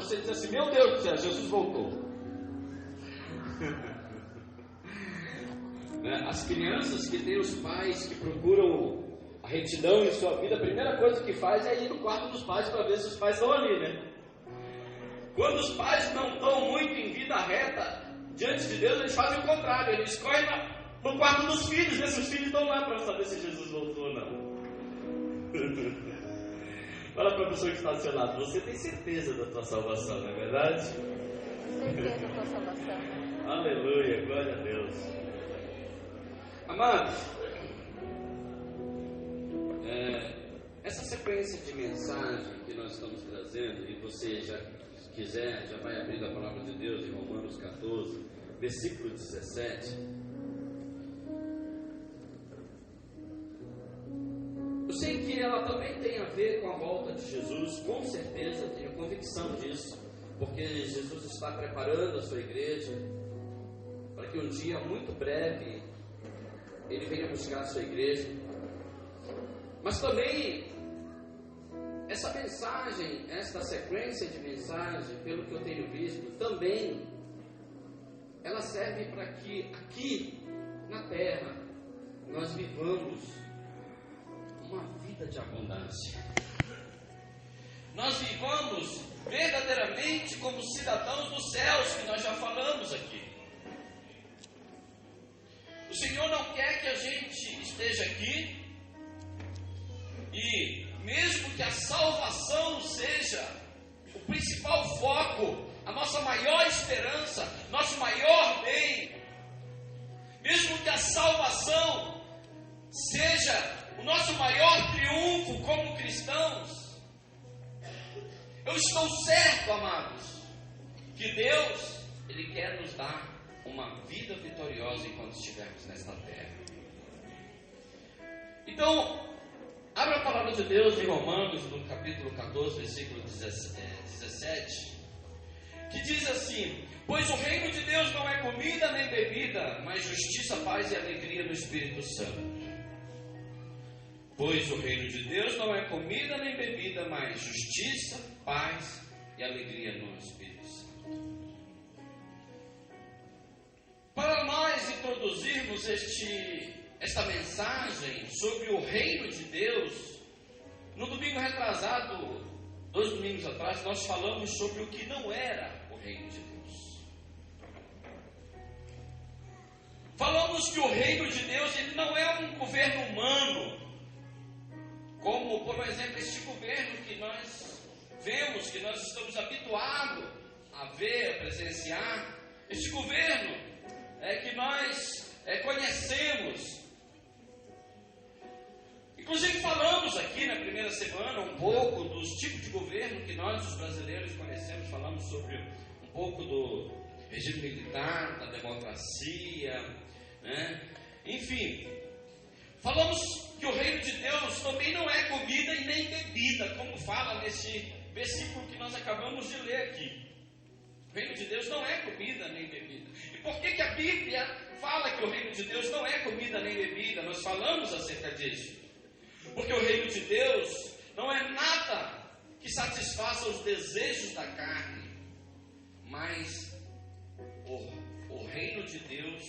você diz assim: meu Deus do céu, Jesus voltou. As crianças que têm os pais que procuram a retidão em sua vida, a primeira coisa que faz é ir no quarto dos pais para ver se os pais estão ali, né? Quando os pais não estão muito em vida reta diante de Deus, eles fazem o contrário, eles correm no quarto dos filhos, né? Se os filhos estão lá para saber se Jesus voltou ou não. Fala para a pessoa que está do seu lado: você tem certeza da tua salvação, não é verdade? Certeza da tua salvação. Aleluia, glória a Deus. Amados, essa sequência de mensagem que nós estamos trazendo, e você já quiser, já vai abrindo a palavra de Deus em Romanos 14, versículo 17. Eu sei que ela também tem a ver com a volta de Jesus, com certeza, tenho convicção disso, porque Jesus está preparando a sua igreja para que um dia muito breve Ele venha buscar a sua igreja. Mas também essa mensagem, esta sequência de mensagem, pelo que eu tenho visto, também ela serve para que aqui na terra nós vivamos uma vida de abundância. Nós vivamos verdadeiramente como cidadãos dos céus, que nós já falamos aqui. O Senhor não quer que a gente esteja aqui e, mesmo que a salvação seja o principal foco, a nossa maior esperança, nosso maior bem, mesmo que a salvação seja o nosso maior triunfo como cristãos, eu estou certo, amados, que Deus, Ele quer nos dar uma vida vitoriosa enquanto estivermos nesta terra. Então, abra a palavra de Deus em Romanos, no capítulo 14, versículo 17, que diz assim: pois o reino de Deus não é comida nem bebida, mas justiça, paz e alegria no Espírito Santo. Pois o reino de Deus não é comida nem bebida, mas justiça, paz e alegria no Espírito Santo. Para nós introduzirmos esta mensagem sobre o reino de Deus, no domingo retrasado, 2 domingos atrás, nós falamos sobre o que não era o reino de Deus. Falamos que o reino de Deus, ele não é um governo humano, como, por exemplo, este governo que nós vemos, que nós estamos habituados a ver, a presenciar, este governo que nós conhecemos. Inclusive falamos aqui na primeira semana um pouco dos tipos de governo que nós, os brasileiros, conhecemos. Falamos sobre um pouco do regime militar, da democracia, né? Enfim, falamos que o reino de Deus também não é comida e nem bebida, como fala nesse versículo que nós acabamos de ler aqui. O reino de Deus não é comida nem bebida. E por que a Bíblia fala que o reino de Deus não é comida nem bebida? Nós falamos acerca disso. Porque o reino de Deus não é nada que satisfaça os desejos da carne, mas o reino de Deus,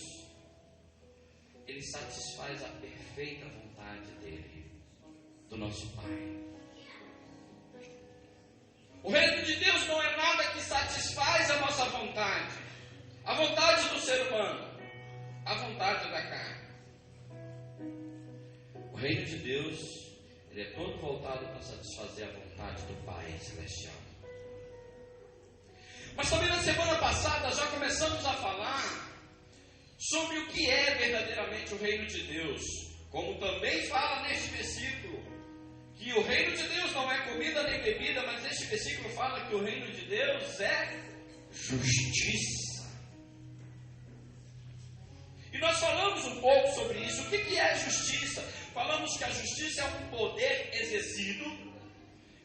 ele satisfaz a perfeita vontade dele, do nosso Pai. O reino de Deus não é nada que satisfaz a nossa vontade, a vontade do ser humano, a vontade da carne. O reino de Deus, ele é todo voltado para satisfazer a vontade do Pai Celestial. Mas também na semana passada já começamos a falar sobre o que é verdadeiramente o reino de Deus, como também fala neste versículo, que o reino de Deus não é comida nem bebida, mas este versículo fala que o reino de Deus é justiça. E nós falamos um pouco sobre isso. O que é justiça? Falamos que a justiça é um poder exercido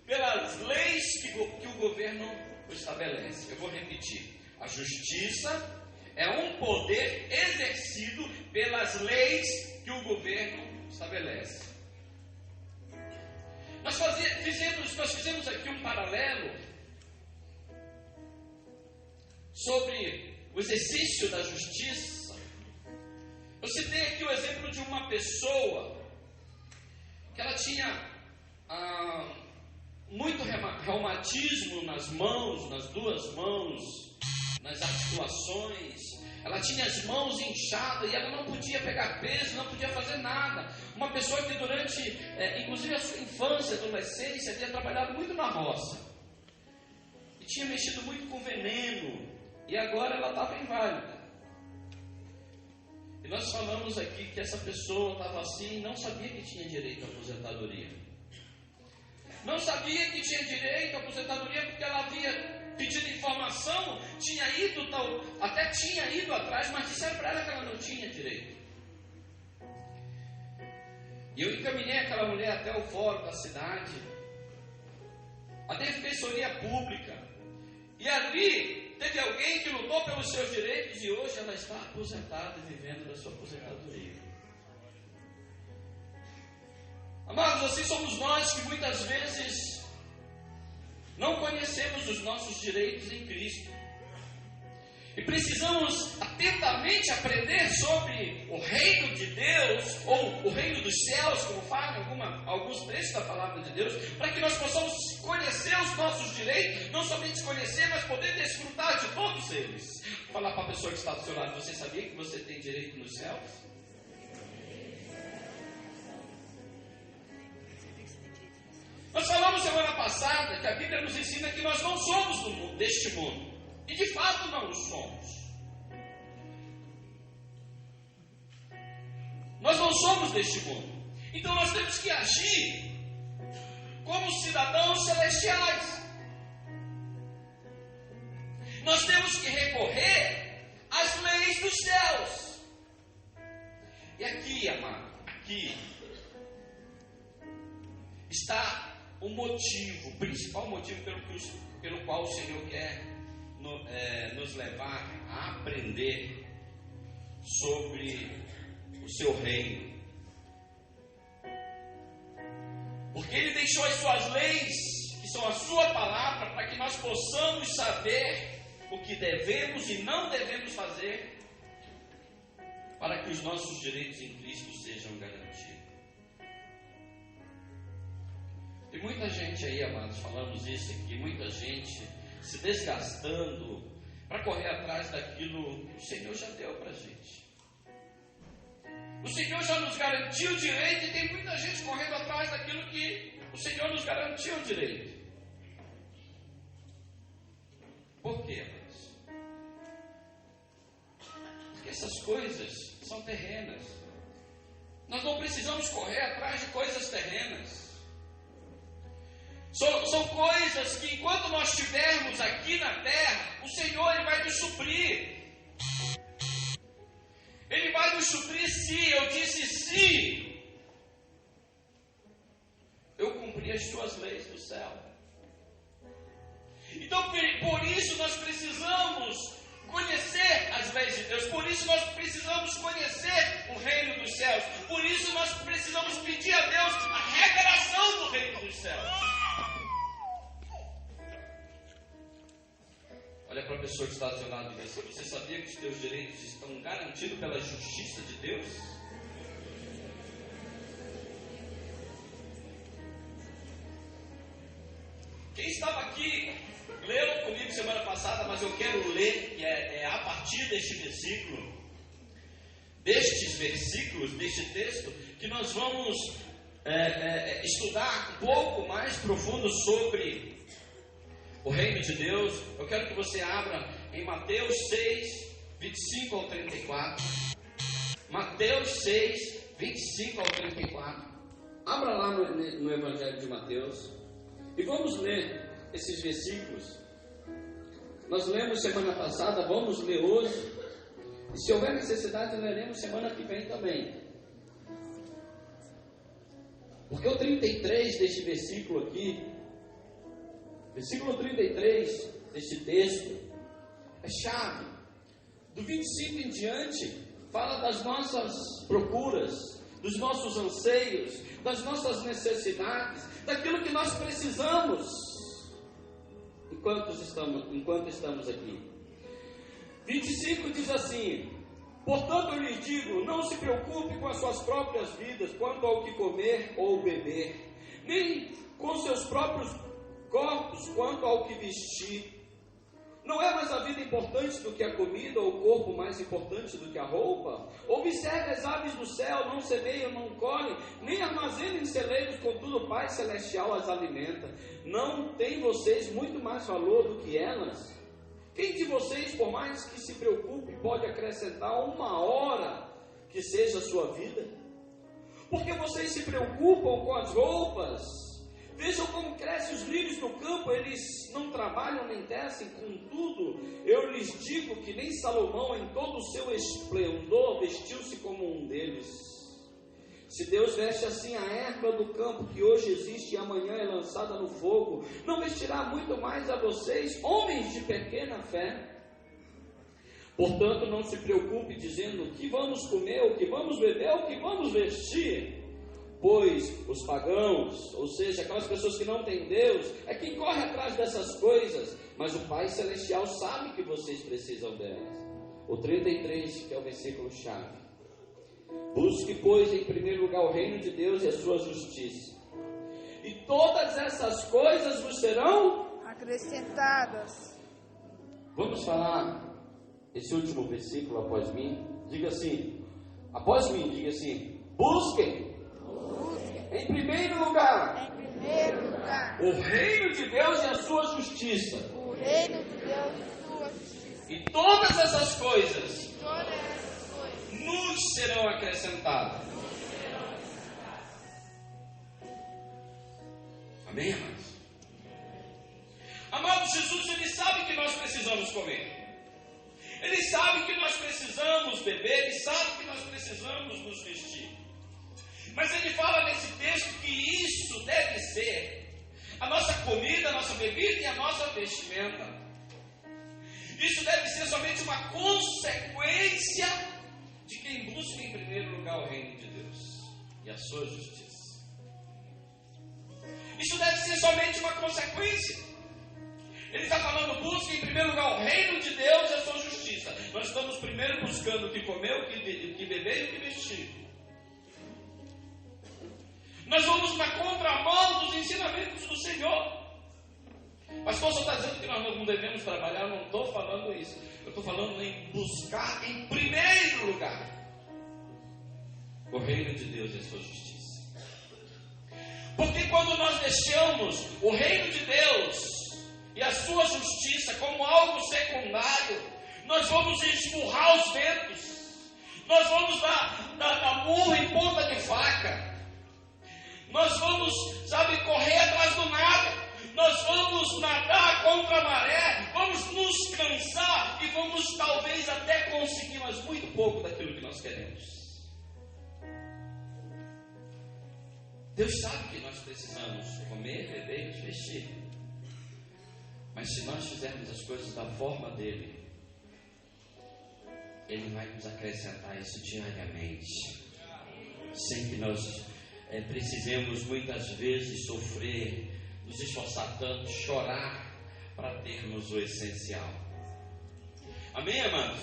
pelas leis que o governo estabelece. Eu vou repetir. A justiça é um poder exercido pelas leis que o governo estabelece. Nós fizemos aqui um paralelo sobre o exercício da justiça. Eu citei aqui o exemplo de uma pessoa que ela tinha muito reumatismo nas mãos, nas duas mãos, nas articulações. Ela tinha as mãos inchadas e ela não podia pegar peso, não podia fazer nada. Uma pessoa que durante, inclusive a sua infância, adolescência, havia trabalhado muito na roça. E tinha mexido muito com veneno. E agora ela estava inválida. E nós falamos aqui que essa pessoa estava assim e não sabia que tinha direito à aposentadoria. Não sabia que tinha direito à aposentadoria porque ela havia pedido informação, até tinha ido atrás, mas disseram para ela que ela não tinha direito. E eu encaminhei aquela mulher até o fórum da cidade, a Defensoria Pública, e ali teve alguém que lutou pelos seus direitos e hoje ela está aposentada e vivendo da sua aposentadoria. Amados, assim somos nós que muitas vezes não conhecemos os nossos direitos em Cristo. E precisamos atentamente aprender sobre o reino de Deus, ou o reino dos céus, como falam alguns trechos da palavra de Deus, para que nós possamos conhecer os nossos direitos, não somente conhecer, mas poder desfrutar de todos eles. Falar para a pessoa que está do seu lado: você sabia que você tem direito nos céus? Nós falamos semana passada que a Bíblia nos ensina que nós não somos deste mundo. E de fato não o somos. Nós não somos deste mundo. Então nós temos que agir como cidadãos celestiais. Nós temos que recorrer às leis dos céus. E aqui, amado, aqui está o motivo, o principal motivo pelo qual o Senhor quer nos levar a aprender sobre o seu reino. Porque Ele deixou as suas leis, que são a sua palavra, para que nós possamos saber o que devemos e não devemos fazer, para que os nossos direitos em Cristo sejam garantidos. Tem muita gente aí, amados, falamos isso aqui, muita gente se desgastando para correr atrás daquilo que o Senhor já deu para a gente. O Senhor já nos garantiu o direito e tem muita gente correndo atrás daquilo que o Senhor nos garantiu o direito. Por quê, amados? Porque essas coisas são terrenas. Nós não precisamos correr atrás de coisas terrenas. São coisas que enquanto nós estivermos aqui na terra, o Senhor Ele vai nos suprir. Ele vai nos suprir se, eu disse se, eu cumprir as suas leis do céu. Então por isso nós precisamos conhecer as leis de Deus, por isso nós precisamos conhecer o reino dos céus, por isso nós precisamos pedir a Deus a revelação do reino dos céus. Olha para a pessoa que está do seu lado e diz: você sabia que os teus direitos estão garantidos pela justiça de Deus? Quem estava aqui, leram comigo semana passada, mas eu quero ler, que é a partir deste versículo, destes versículos, deste texto, que nós vamos estudar um pouco mais profundo sobre o reino de Deus. Eu quero que você abra em Mateus 6, 25 ao 34. Mateus 6, 25 ao 34. Abra lá no Evangelho de Mateus e vamos ler esses versículos. Nós lemos semana passada, vamos ler hoje. E se houver necessidade, leremos semana que vem também. Porque o 33 deste versículo aqui, versículo 33 deste texto, é chave. Do 25 em diante, fala das nossas procuras, dos nossos anseios, das nossas necessidades, daquilo que nós precisamos enquanto estamos aqui. 25 diz assim: portanto eu lhes digo, não se preocupe com as suas próprias vidas, quanto ao que comer ou beber, nem com seus próprios corpos, quanto ao que vestir. Não é mais a vida importante do que a comida, ou o corpo mais importante do que a roupa? Observe as aves do céu, não semeiam, não colhem, nem armazenam em celeiros, contudo o Pai Celestial as alimenta. Não tem vocês muito mais valor do que elas? Quem de vocês, por mais que se preocupe, pode acrescentar uma hora que seja a sua vida? Porque vocês se preocupam com as roupas? Vejam como crescem os lírios do campo, eles não trabalham nem tecem, contudo, eu lhes digo que nem Salomão, em todo o seu esplendor, vestiu-se como um deles. Se Deus veste assim a erva do campo, que hoje existe e amanhã é lançada no fogo, não vestirá muito mais a vocês, homens de pequena fé? Portanto, não se preocupe dizendo o que vamos comer, o que vamos beber, o que vamos vestir. Pois os pagãos, ou seja, aquelas pessoas que não têm Deus, é quem corre atrás dessas coisas, mas o Pai Celestial sabe que vocês precisam delas. O 33, que é o versículo chave: busque, pois, em primeiro lugar o reino de Deus e a sua justiça, e todas essas coisas vos serão acrescentadas. Vamos falar esse último versículo após mim? Diga assim, após mim, diga assim: busquem. Em primeiro lugar, o reino de Deus e a sua justiça. O reino de Deus e a sua justiça. E todas essas coisas nos serão acrescentadas. Amém, amados? Amado, Jesus, Ele sabe que nós precisamos comer. Ele sabe que nós precisamos beber. Ele sabe que nós precisamos nos vestir. Mas Ele fala nesse texto que isso deve ser a nossa comida, a nossa bebida e a nossa vestimenta. Isso deve ser somente uma consequência de quem busca em primeiro lugar o reino de Deus e a sua justiça. Isso deve ser somente uma consequência. Ele está falando, busque em primeiro lugar o reino de Deus e a sua justiça. Nós estamos primeiro buscando o que comer, o que beber e o que vestir. Nós vamos na contramão dos ensinamentos do Senhor. Pastor, só está dizendo que nós não devemos trabalhar. Eu não estou falando isso. Eu estou falando em buscar em primeiro lugar o reino de Deus e a sua justiça. Porque quando nós deixamos o reino de Deus e a sua justiça como algo secundário, nós vamos esmurrar os ventos. Nós vamos dar murro em ponta de faca. Nós vamos, correr atrás do nada. Nós vamos nadar contra a maré. Vamos nos cansar e vamos talvez até conseguir, mas muito pouco daquilo que nós queremos. Deus sabe que nós precisamos comer, beber e nos vestir. Mas se nós fizermos as coisas da forma dele, Ele vai nos acrescentar isso diariamente. Sem que nós precisemos muitas vezes sofrer, nos esforçar tanto, chorar para termos o essencial. Amém, amados?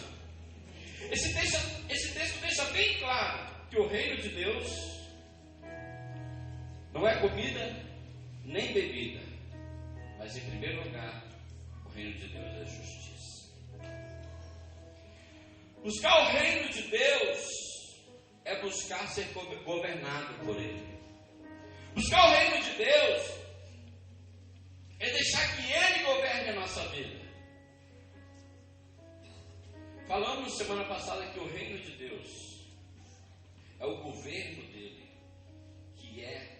Esse texto deixa bem claro que o reino de Deus não é comida nem bebida, mas em primeiro lugar o reino de Deus é justiça. Buscar o reino de Deus é buscar ser governado por Ele. Buscar o reino de Deus é deixar que Ele governe a nossa vida. Falamos semana passada que o reino de Deus é o governo dele, que é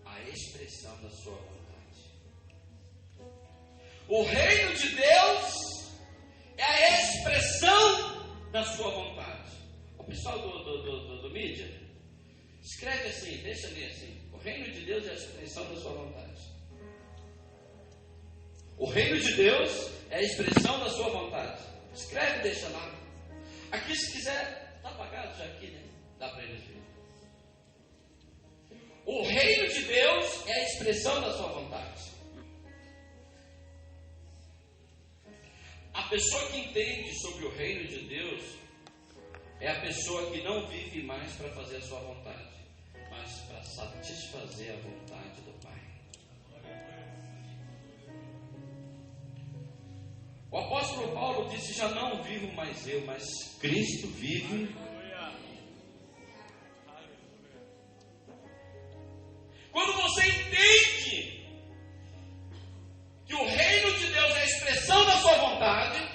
a expressão da sua vontade. O reino de Deus é a expressão da sua vontade. O pessoal do mídia, escreve assim, deixa ali assim: o reino de Deus é a expressão da sua vontade. O reino de Deus é a expressão da sua vontade. Escreve e deixa lá. Aqui, se quiser, está apagado já aqui, né? Dá para eles verem. O reino de Deus é a expressão da sua vontade. A pessoa que entende sobre o reino de Deus é a pessoa que não vive mais para fazer a sua vontade, mas para satisfazer a vontade do Pai. O apóstolo Paulo disse: já não vivo mais eu, mas Cristo vive. Quando você entende que o reino de Deus é a expressão da sua vontade,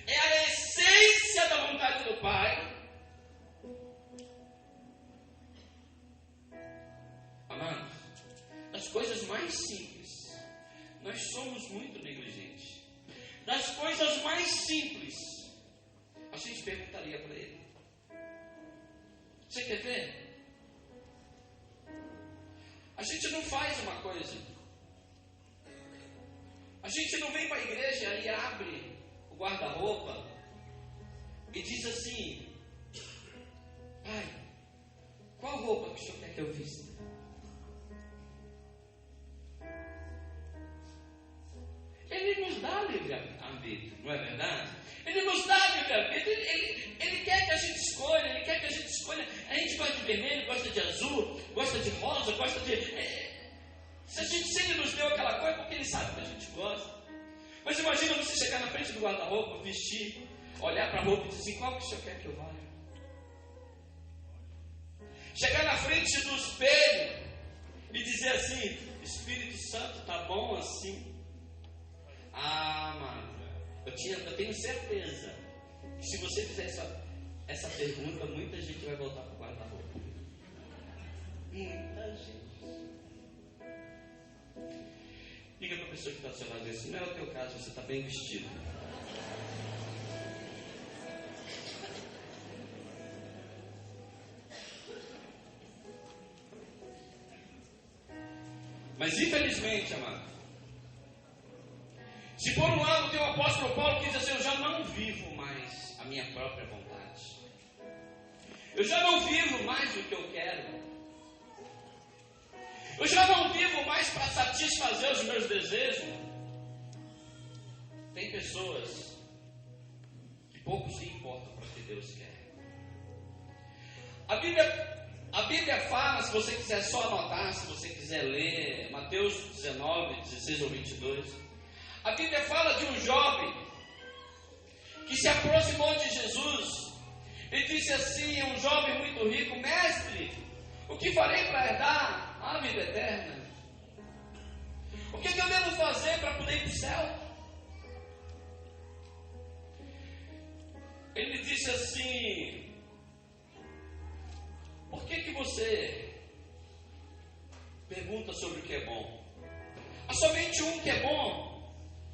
é a essência da vontade do Pai, amados, das coisas mais simples, nós somos muito negligentes. Das coisas mais simples, a gente perguntaria para ele: você quer ver? A gente não faz uma coisa. A gente não vem para a igreja e abre o guarda-roupa e diz assim: pai, qual roupa que o senhor quer que eu vista? Ele nos dá livre-arbítrio, não é verdade? Ele nos dá livre-arbítrio, ele quer que a gente escolha, ele quer que a gente escolha. A gente gosta de vermelho, gosta de azul, gosta de rosa, gosta de... Se ele nos deu aquela coisa, é porque ele sabe que a gente gosta. Mas imagina você chegar na frente do guarda-roupa, vestir, olhar para a roupa e dizer assim: qual que o senhor quer que eu valha? Chegar na frente do espelho e dizer assim: Espírito Santo, tá bom assim? Ah, mano, eu tenho certeza que se você fizer essa pergunta, muita gente vai voltar para o guarda-roupa. Muita gente. Diga para a pessoa que está ao seu lado assim: não é o teu caso, você está bem vestido. Mas infelizmente, amado, se por um lado tem o apóstolo Paulo que diz assim: eu já não vivo mais a minha própria vontade, eu já não vivo mais o que eu quero, eu já não vivo mais para satisfazer os meus desejos. Tem pessoas que pouco se importam para o que Deus quer. A Bíblia fala, se você quiser só anotar, se você quiser ler, Mateus 19, 16 ou 22, a Bíblia fala de um jovem que se aproximou de Jesus e disse assim, um jovem muito rico: mestre, o que farei para herdar a vida eterna? O que eu devo fazer para poder ir para o céu? Ele disse assim: por que você pergunta sobre o que é bom? Há somente um que é bom.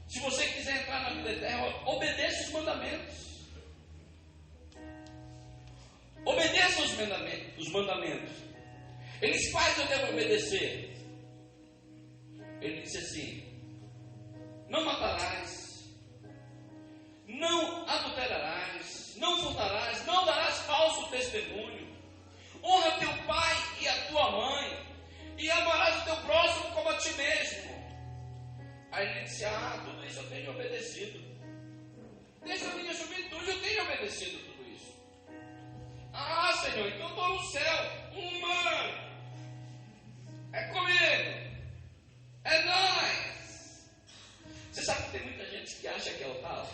Se você quiser entrar na vida eterna, obedeça os mandamentos. Obedeça os mandamentos. Eles quais eu devo obedecer? Ele disse assim: não matarás, não adulterarás, não furtarás, não darás falso testemunho, honra teu pai e a tua mãe, e amarás o teu próximo como a ti mesmo. Aí ele disse: tudo isso eu tenho obedecido. Desde a minha juventude eu tenho obedecido tudo isso. Senhor, então eu estou no céu. Mano, é comigo, é nós. Você sabe que tem muita gente que acha que é o tal?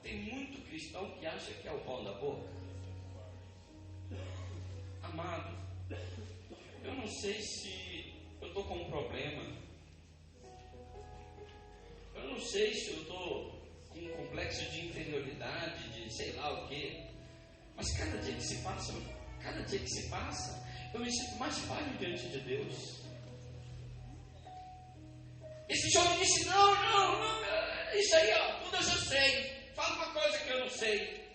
Tem muito cristão que acha que é o pão da boca. Amado, eu não sei se eu estou com um problema. Eu não sei se eu estou com um complexo de inferioridade, de sei lá o quê. Mas cada dia que se passa, eu me sinto mais falho diante de Deus. Esse jovem disse: não, isso aí, tudo eu já sei. Fala uma coisa que eu não sei.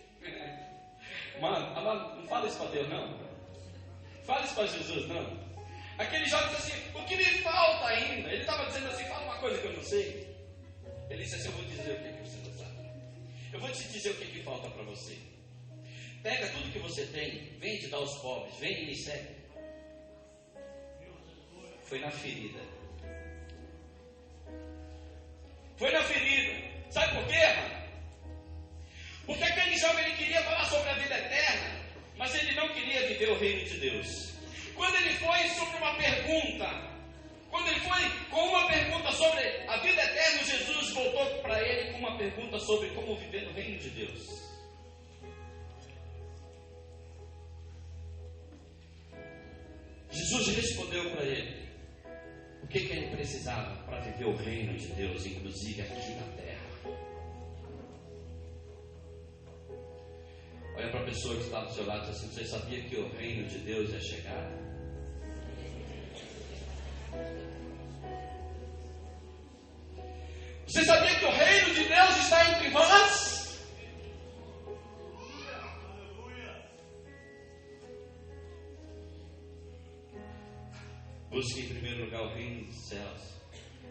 Mano, não fala isso para Deus, não. Fala isso para Jesus, não. Aquele jovem disse assim: o que me falta ainda? Ele estava dizendo assim: fala uma coisa que eu não sei. Ele disse assim: eu vou dizer o que você não sabe. Eu vou te dizer o que falta para você. Pega tudo que você tem, vende, dá aos pobres, vem e me segue. Foi na ferida. Foi na ferida. Sabe por quê, irmão? Porque aquele jovem, ele queria falar sobre a vida eterna, mas ele não queria viver o reino de Deus. Quando ele foi sobre uma pergunta, quando ele foi com uma pergunta sobre a vida eterna, Jesus voltou para ele com uma pergunta sobre como viver no reino de Deus. Jesus respondeu para ele o que ele precisava para viver o reino de Deus, inclusive aqui na terra. Olha para a pessoa que está do seu lado e diz assim: você sabia que o reino de Deus ia chegar? Você sabia que o reino de Deus está entre vós? Busque em primeiro lugar o reino dos céus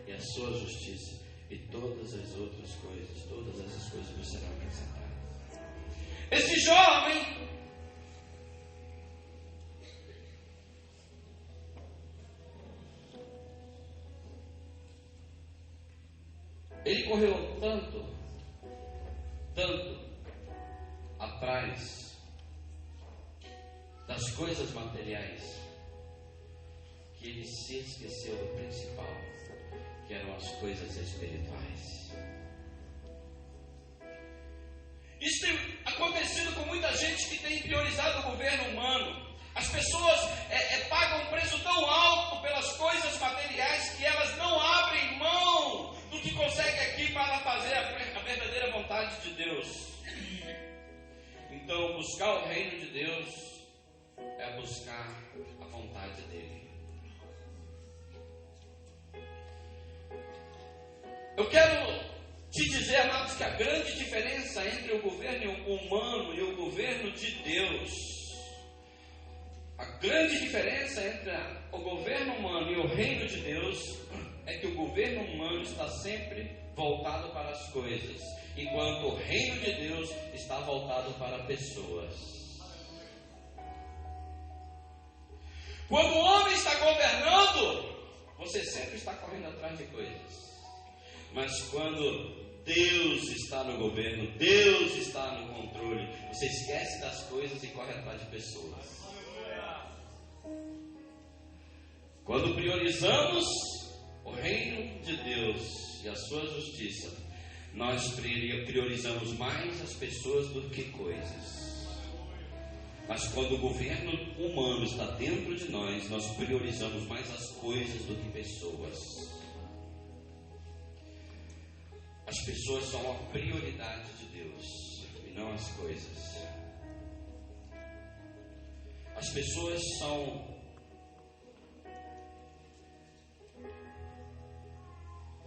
e a sua justiça, e todas as outras coisas vos serão acrescentadas. Esse jovem, ele correu tanto atrás das coisas materiais, que ele se esqueceu do principal, que eram as coisas espirituais. Isso tem acontecido com muita gente que tem priorizado o governo humano. As pessoas pagam um preço tão alto pelas coisas materiais que elas não abrem mão do que conseguem aqui para fazer a verdadeira vontade de Deus. Então, buscar o reino de Deus é buscar a vontade dele. Eu quero te dizer, amados, que a grande diferença entre o governo humano e o governo de Deus, a grande diferença entre o governo humano e o reino de Deus é que o governo humano está sempre voltado para as coisas, enquanto o reino de Deus está voltado para pessoas. Quando o homem está governando, você sempre está correndo atrás de coisas. Mas quando Deus está no governo, Deus está no controle, você esquece das coisas e corre atrás de pessoas. Quando priorizamos o reino de Deus e a sua justiça, nós priorizamos mais as pessoas do que coisas. Mas quando o governo humano está dentro de nós, nós priorizamos mais as coisas do que pessoas. As pessoas são a prioridade de Deus e não as coisas. As pessoas são...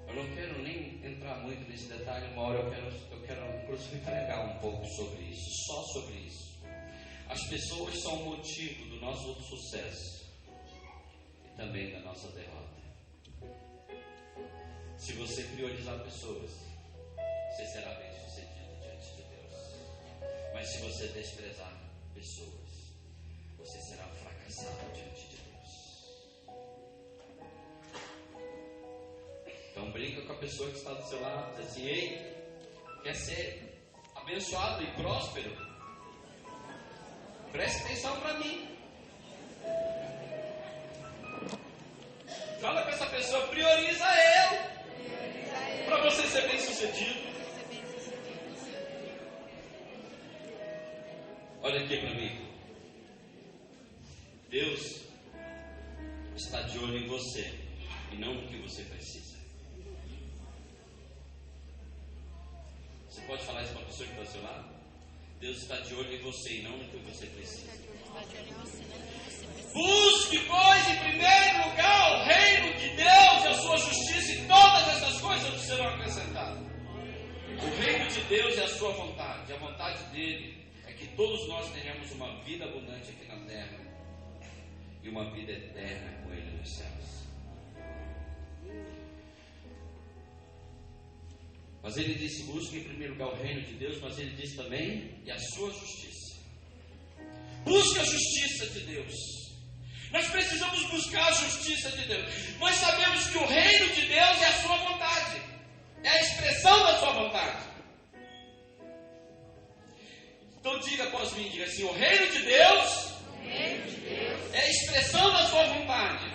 Eu não quero nem entrar muito nesse detalhe, uma hora eu quero inclusive pregar um pouco sobre isso, só sobre isso. As pessoas são o motivo do nosso sucesso e também da nossa derrota. Se você priorizar pessoas, você será bem sucedido diante de Deus. Mas se você desprezar pessoas, você será fracassado diante de Deus. Então brinca com a pessoa que está do seu lado, diz assim: ei, quer ser abençoado e próspero? Preste atenção para mim. Fala com essa pessoa, prioriza eu. Para você ser bem sucedido. Olha aqui para mim. Deus está de olho em você e não no que você precisa. Você pode falar isso para a pessoa que está ao seu lado? Deus está de olho em você e não no que você precisa. Busque, pois, em primeiro lugar o reino de Deus e a sua justiça, e todas essas coisas vos serão acrescentadas. O reino de Deus é a sua vontade. A vontade dele é que todos nós tenhamos uma vida abundante aqui na terra e uma vida eterna com ele nos céus. Mas ele disse: busque em primeiro lugar o reino de Deus, mas ele disse também, e a sua justiça. Busque a justiça de Deus. Nós precisamos buscar a justiça de Deus. Nós sabemos que o reino de Deus é a sua vontade. é a expressão da sua vontade. Então diga após mim, diga assim: o reino de Deus é a expressão da sua vontade.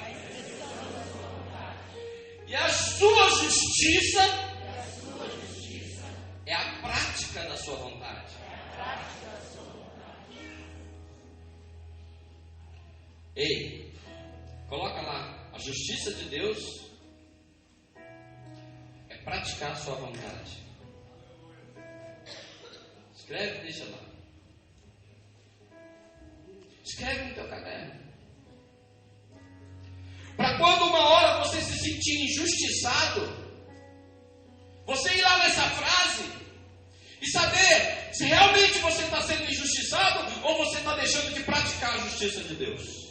E a sua justiça é a prática da sua vontade. Ei, coloca lá, a justiça de Deus é praticar a sua vontade. Escreve, deixa lá. Escreve no teu caderno. Para quando uma hora você se sentir injustiçado, você ir lá nessa frase e saber se realmente você está sendo injustiçado ou você está deixando de praticar a justiça de Deus.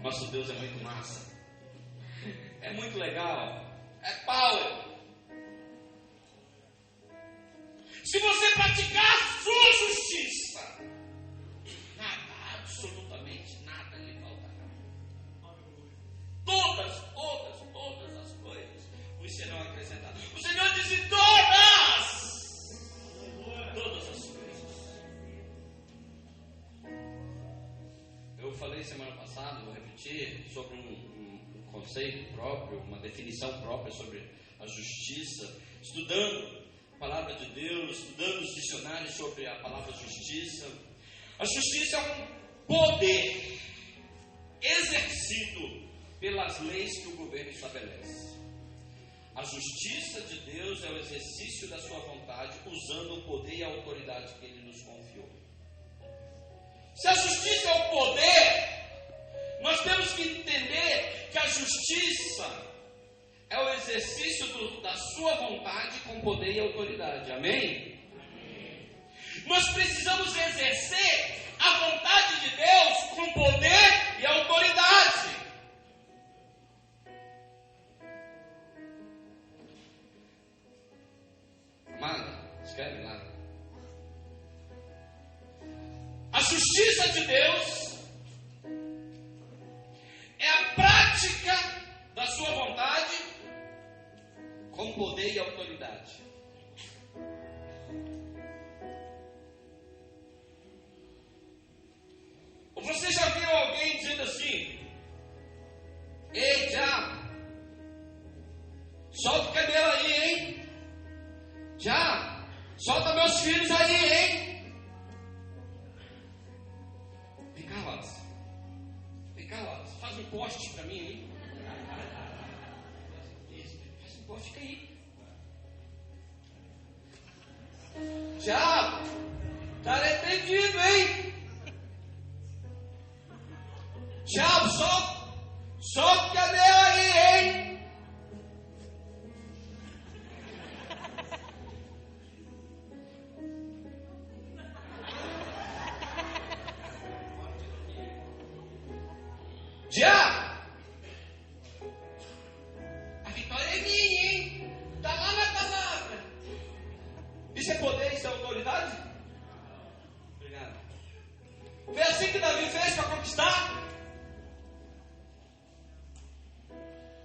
Nosso Deus é muito massa. É muito legal. É power. Se você praticar a sua justiça, nada, absolutamente nada lhe faltará. Todas as coisas vos serão acrescentadas. O Senhor disse todas as coisas. Eu falei semana passada, vou repetir, sobre um conceito próprio, uma definição própria sobre a justiça, estudando a palavra de Deus, estudando os dicionários sobre a palavra justiça. A justiça é um poder exercido pelas leis que o governo estabelece. A justiça de Deus é o exercício da sua vontade, usando o poder e a autoridade que Ele nos confiou. Se a justiça é o poder, nós temos que entender que a justiça é o exercício da sua vontade com poder e autoridade. Amém? Nós precisamos exercer a vontade de Deus com poder e autoridade. Amada, escreve lá. A justiça de Deus é a prática da sua vontade com poder e autoridade. Ou você já viu alguém dizendo assim: ei, diabo, solta o cabelo aí, hein? Já, solta meus filhos aí, hein? Vem cá, Wallace. Vem cá, Wallace. Faz um poste pra mim, hein? Isso, faz um poste, fica aí. Diabo, tá arrependido, hein? Diabo, solta o cabelo aí, hein? Diabo, a vitória é minha, hein? Tá lá na palavra. Isso é poder, isso é autoridade? Obrigado. Foi assim que Davi fez para conquistar?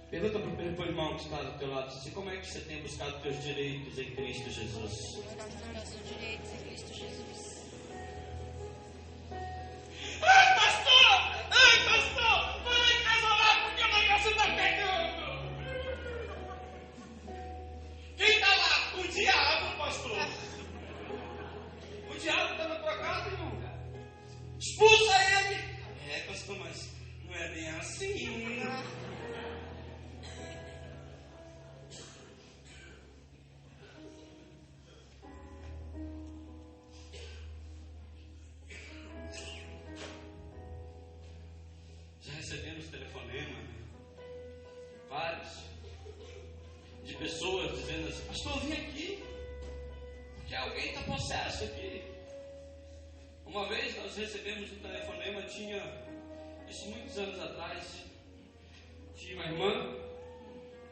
Pergunta para o irmão que está do teu lado assim: como é que você tem buscado os teus direitos em Cristo Jesus? Nossos direitos em Cristo Jesus. Ai, pastor, vai em casa lá porque o negócio está pegando. Quem está lá? O diabo, pastor. O diabo está na tua casa, irmão. Expulsa ele. É, pastor, mas não é bem assim. Já recebemos telefonema, vários, de pessoas dizendo assim: pastor, vim aqui, porque alguém está possesso aqui. Uma vez nós recebemos um telefonema, tinha, isso muitos anos atrás, tinha uma irmã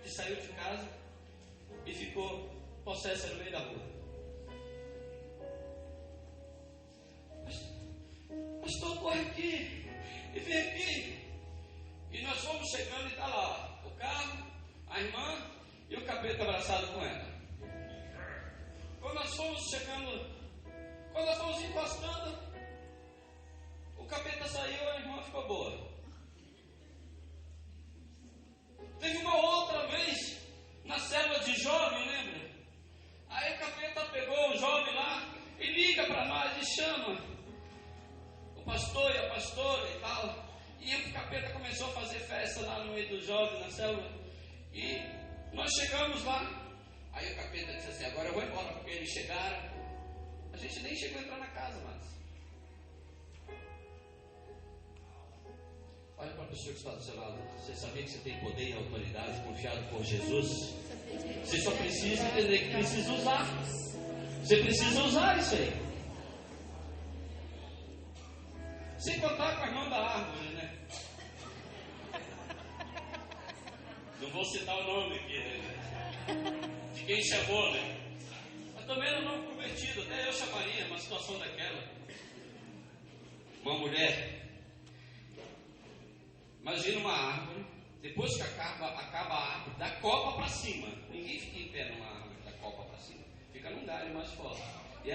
que saiu de casa e ficou possessa no meio da rua. Pastor, corre aqui e vem aqui. E nós fomos chegando, quando nós fomos encostando, o capeta saiu, a irmã ficou boa. Teve uma outra vez, na célula de jovem, lembra? Aí o capeta pegou o jovem lá e liga para nós e chama o pastor e a pastora e tal. E o capeta começou a fazer festa lá no meio do jovem, na célula. E nós chegamos lá. Aí o capeta disse assim: agora eu vou embora, porque eles chegaram. A gente nem chegou a entrar na casa, mas olha para a pessoa que está do seu lado. Você sabia que você tem poder e autoridade confiado por Jesus? Você só precisa entender que precisa usar. Você precisa usar isso aí. Sem contar com a irmã da árvore, né? Não vou citar o nome aqui, né? De quem chamou, né? Mas também era um nome convertido. Até eu chamaria uma situação daquela. Uma mulher. Imagina uma árvore. Depois que acaba a árvore, da copa para cima. Ninguém fica em pé numa árvore da copa para cima. Fica num galho mais forte. E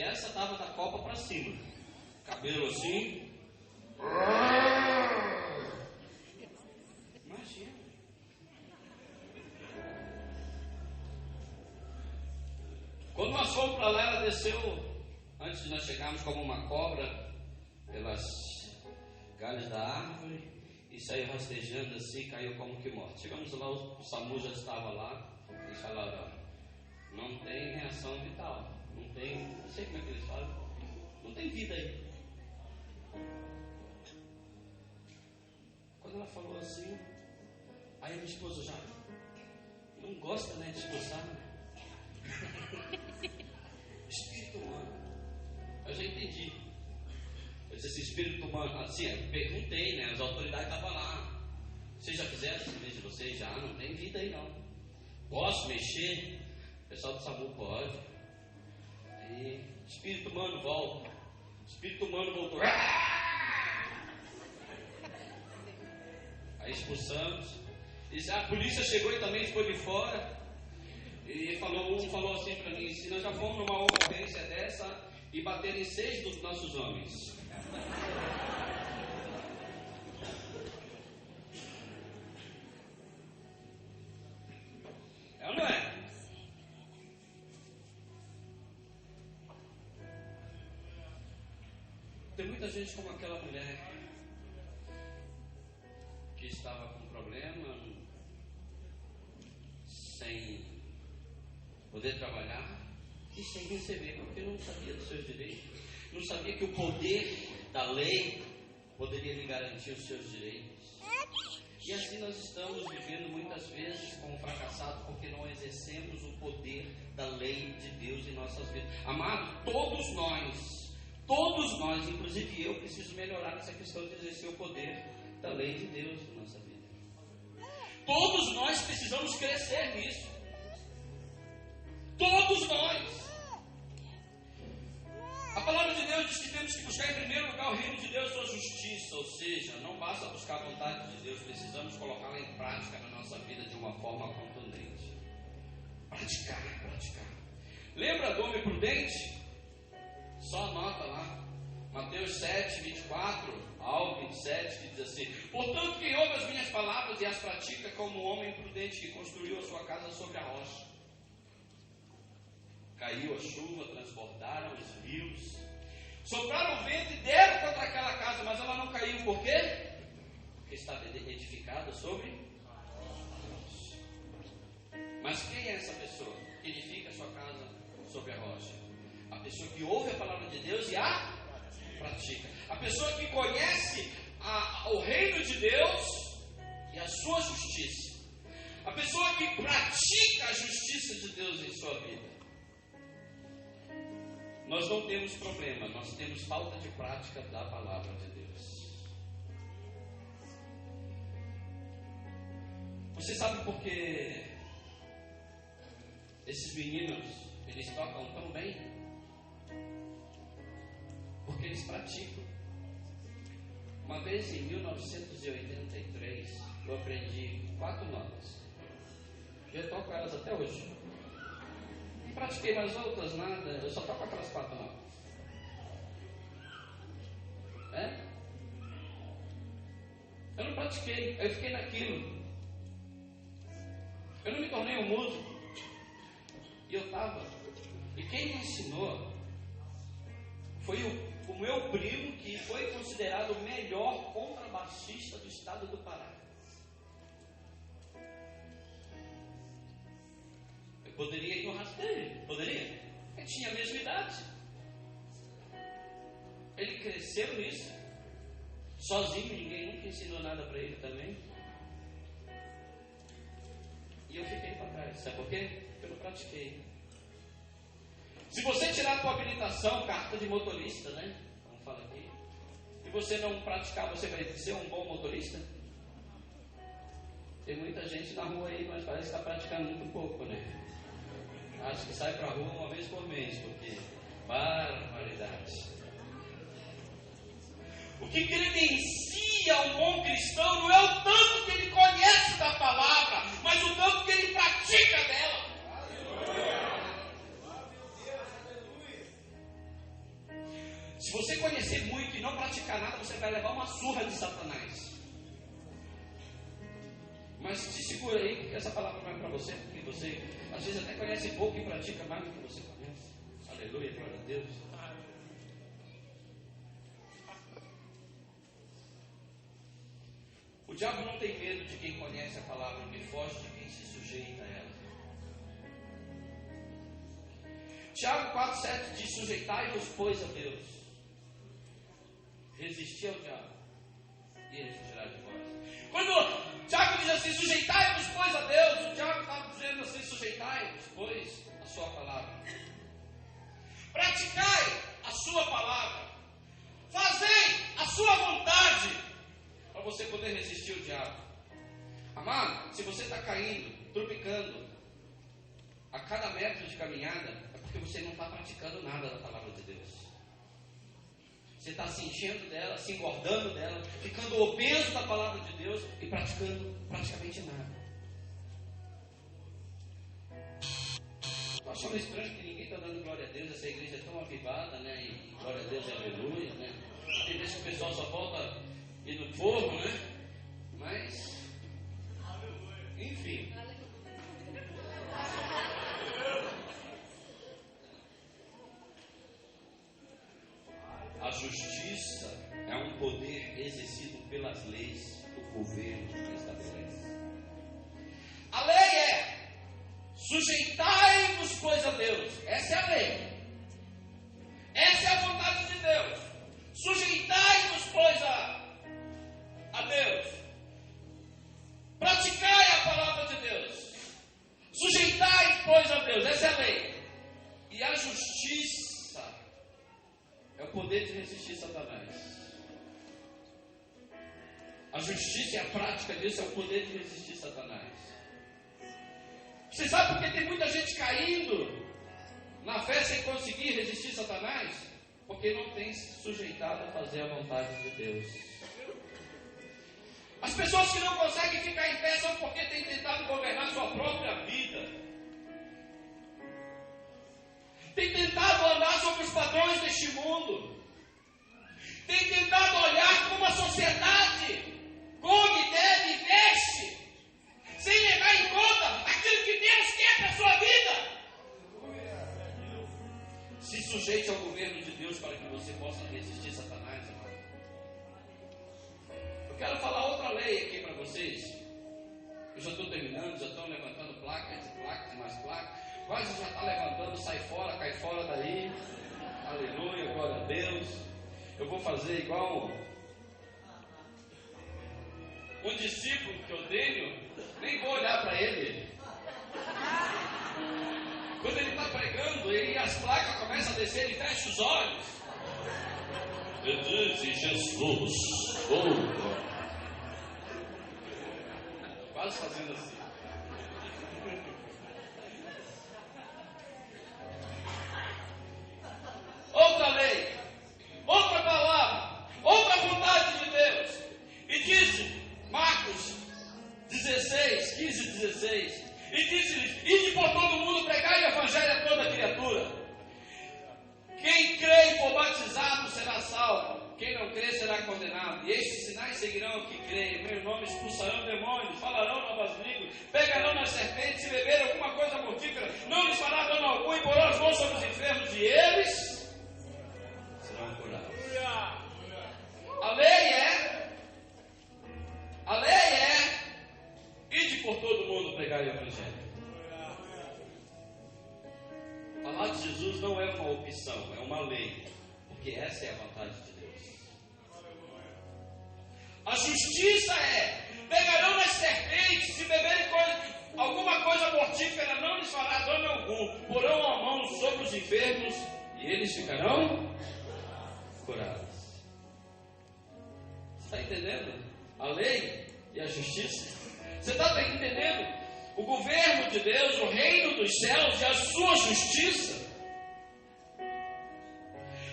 essa estava da copa para cima. Cabelo assim. Imagina. Quando nós fomos para lá, ela desceu, antes de nós chegarmos, como uma cobra, pelas galhos da árvore, e saiu rastejando assim, caiu como que morto. Chegamos lá, o SAMU já estava lá, eles falaram: não tem reação vital, não sei como é que eles falam, não tem vida aí. Quando ela falou assim, aí a minha esposa já não gosta, né, de expulsar, né? Espírito humano. Eu já entendi. Eu disse assim: espírito humano. Assim, eu perguntei, né? As autoridades estavam lá. Vocês já fizeram esse serviço de vocês? Já, não tem vida aí não. Posso mexer? O pessoal do SAMU pode. Aí, espírito humano volta. Espírito humano voltou. Aí expulsamos. E a polícia chegou e também ficou de fora. E um falou assim para mim: se nós já fomos numa ocorrência dessa e bateram em 6 dos nossos homens. É ou não é? Tem muita gente como aquela mulher que estava com problema, sem poder trabalhar e sem receber, porque não sabia dos seus direitos, não sabia que o poder da lei poderia lhe garantir os seus direitos. E assim nós estamos vivendo muitas vezes como fracassados, porque não exercemos o poder da lei de Deus em nossas vidas. Amado, todos nós, inclusive eu, preciso melhorar nessa questão de exercer o poder da lei de Deus em nossa vida. Todos nós precisamos crescer nisso. Todos nós. A palavra de Deus diz que temos que buscar em primeiro lugar o reino de Deus e sua justiça, ou seja, não basta buscar a vontade de Deus, precisamos colocá-la em prática na nossa vida de uma forma contundente. Praticar. Lembra do homem prudente? Só anota lá, Mateus 7, 24 ao 27, que diz assim: portanto, quem ouve as minhas palavras e as pratica, como um homem prudente que construiu a sua casa sobre a rocha. Caiu a chuva, transbordaram os rios, sopraram o vento e deram contra aquela casa, mas ela não caiu. Por quê? Porque estava edificada sobre a rocha. Mas quem é essa pessoa que edifica a sua casa sobre a rocha? A pessoa que ouve a palavra de Deus e a pratica. A pessoa que conhece o reino de Deus e a sua justiça. A pessoa que pratica a justiça de Deus em sua vida. Nós não temos problema, nós temos falta de prática da palavra de Deus. Você sabe por que esses meninos, eles tocam tão bem? Porque eles praticam. Uma vez em 1983, eu aprendi 4 notas. Eu toco elas até hoje. pratiquei mais outras, nada. Eu só toco aquelas 4 não. Eu não pratiquei, eu fiquei naquilo. Eu não me tornei um músico. E eu estava. E quem me ensinou foi o meu primo, que foi considerado o melhor contrabaixista do estado do Pará. Eu poderia ir no rastro dele, poderia. Ele tinha a mesma idade. Ele cresceu nisso. Sozinho, ninguém nunca ensinou nada para ele também. E eu fiquei para trás. Sabe por quê? Porque eu não pratiquei. Se você tirar a tua habilitação, carta de motorista, né? Vamos falar aqui. E você não praticar, você vai ser um bom motorista? Tem muita gente na rua aí, mas parece que está praticando muito pouco, né? Acho que sai para a rua uma vez por mês, porque barbaridade. O que credencia um bom cristão não é o tanto que ele conhece da palavra, mas o tanto que ele pratica dela. Se você conhecer muito e não praticar nada, você vai levar uma surra de Satanás. Mas te segura aí, porque essa palavra não é para você, porque você às vezes até conhece pouco e pratica mais do que você conhece. Aleluia, glória a Deus. O diabo não tem medo de quem conhece a palavra, ele foge de quem se sujeita a ela. Tiago 4,7 diz: sujeitai-vos, pois, a Deus. Resistir ao diabo, e ele fugirá de vós. Quando Tiago diz assim, sujeitai-vos, pois, a Deus, o Tiago está dizendo assim, sujeitai-vos, pois, a sua palavra. Praticai a sua palavra. Fazei a sua vontade, para você poder resistir ao diabo. Amado, se você está caindo, tropicando a cada metro de caminhada, é porque você não está praticando nada da palavra de Deus. Você está se enchendo dela, se engordando dela, ficando obeso da palavra de Deus e praticando praticamente nada. Estou achando estranho que ninguém está dando glória a Deus. Essa igreja é tão avivada, né? E glória a Deus e aleluia, né? Tem vezes que o pessoal só volta ir no forno, né? Mas, enfim. A justiça é um poder exercido pelas leis que o governo estabelece. A lei é: sujeitai-vos, pois, a Deus. Essa é a lei. Essa é a vontade de Deus. Sujeitai-vos, pois, a Deus. Praticai a palavra de Deus. Sujeitai, pois, a Deus. Essa é a lei. E a justiça é o poder de resistir Satanás. A justiça e a prática disso é o poder de resistir Satanás. Você sabe por que tem muita gente caindo na fé sem conseguir resistir Satanás? Porque não tem se sujeitado a fazer a vontade de Deus. As pessoas que não conseguem ficar em pé são porque têm tentado governar sua própria vida. Tem tentado andar sobre os padrões deste mundo. Tem tentado olhar como a sociedade come, deve e veste, sem levar em conta aquilo que Deus quer para a sua vida. Se sujeite ao governo de Deus para que você possa resistir a Satanás, amado. Eu quero falar outra lei aqui para vocês. Eu já estou terminando, já estou levantando placas e mais placas. Quase já está levantando, sai fora, cai fora daí. Aleluia, glória a Deus. Eu vou fazer igual um discípulo que eu tenho, nem vou olhar para ele. Quando ele está pregando, e as placas começam a descer, ele fecha os olhos. Eu disse, Jesus, quase fazendo assim. Outra lei, outra palavra, outra vontade de Deus. E disse, Marcos 16, 15, 16, e disse-lhes: ide por todo mundo, pregai o evangelho a toda seguirão o que creem, em meu nome expulsarão demônios, falarão novas línguas, pegarão nas serpentes e beberem alguma coisa mortífera, não lhes fará dano algum, e porão as mãos sobre os enfermos e eles serão curados. A lei é ide por todo mundo pregar o evangelho. Falar de Jesus não é uma opção, é uma lei, porque essa é a vontade de Deus. A justiça é: pegarão nas serpentes, se beberem alguma coisa mortífera, não lhes fará dano algum, porão a mão sobre os enfermos e eles ficarão curados. Você está entendendo? A lei e a justiça. Você está entendendo? O governo de Deus, o reino dos céus e a sua justiça.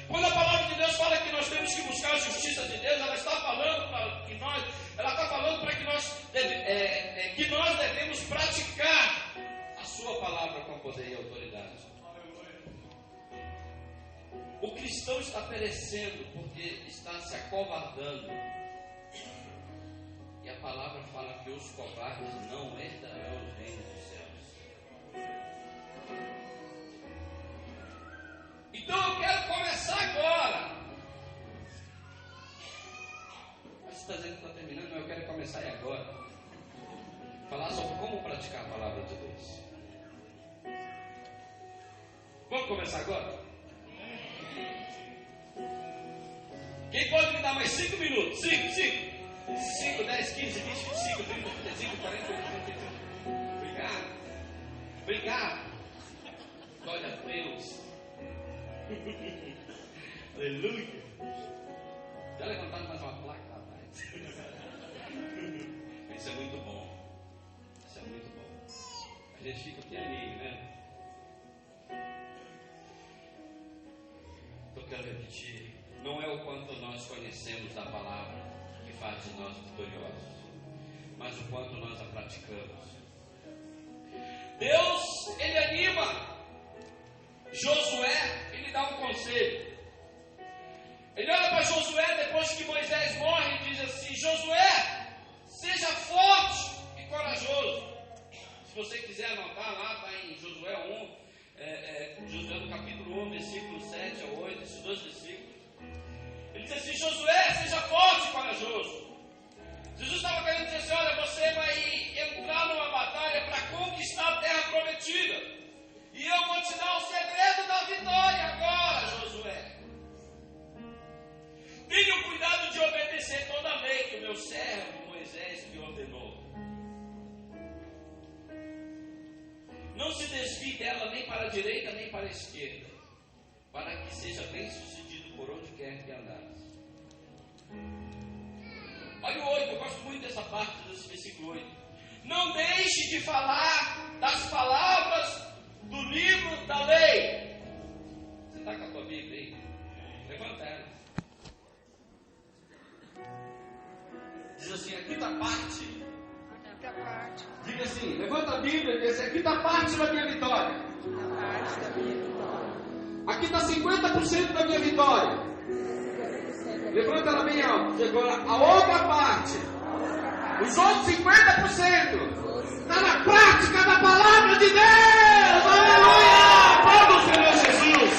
Quando a palavra de Deus fala que nós temos que buscar a justiça de Deus, ela está falando para que nós devemos praticar a sua palavra com poder e autoridade. O cristão está perecendo porque está se acovardando. E a palavra fala que os covardes não herdarão o reino dos céus. Então eu quero começar agora. Você está dizendo que está terminando, mas eu quero começar agora. Falar sobre como praticar a palavra de Deus. Vamos começar agora? Quem pode me dar mais 5 minutos? 5, 10, 15, 20, 25, 30, 35, 40, 50. Obrigado. Glória a Deus. Aleluia. Já levantaram mais uma placa, rapaz? Isso é muito bom. Isso é muito bom. A gente fica pianinho, né? Então eu quero repetir. Não é o quanto nós conhecemos da palavra que faz de nós vitoriosos, mas o quanto nós a praticamos. Deus, Ele anima Josué, Ele dá um conselho. Ele olha para Josué depois que Moisés morre e diz assim: Josué, seja forte e corajoso. Se você quiser anotar lá, está em Josué 1, Josué no capítulo 1, versículo 7 a 8, esses 2 versículos. Ele diz assim: Josué, seja forte e corajoso. Jesus estava querendo dizer assim: olha, você vai entrar numa batalha para conquistar a terra prometida. E eu vou te dar o segredo da vitória agora, Josué. Tenha cuidado de obedecer toda a lei que o meu servo Moisés te ordenou. Não se desvie dela nem para a direita nem para a esquerda, para que seja bem sucedido por onde quer que andares. Olha o 8, eu gosto muito dessa parte desse versículo 8. Não deixe de falar das palavras do livro da lei. Você está com a tua Bíblia aí? Levanta ela. Diz assim: aqui está parte. Diga assim: levanta a Bíblia e diz assim: aqui está parte da minha vitória. Aqui está 50% da minha vitória. Levanta ela bem alto. Agora a outra parte, os outros 50%, está na prática da palavra de Deus. Aleluia! Aplauda o Senhor Jesus.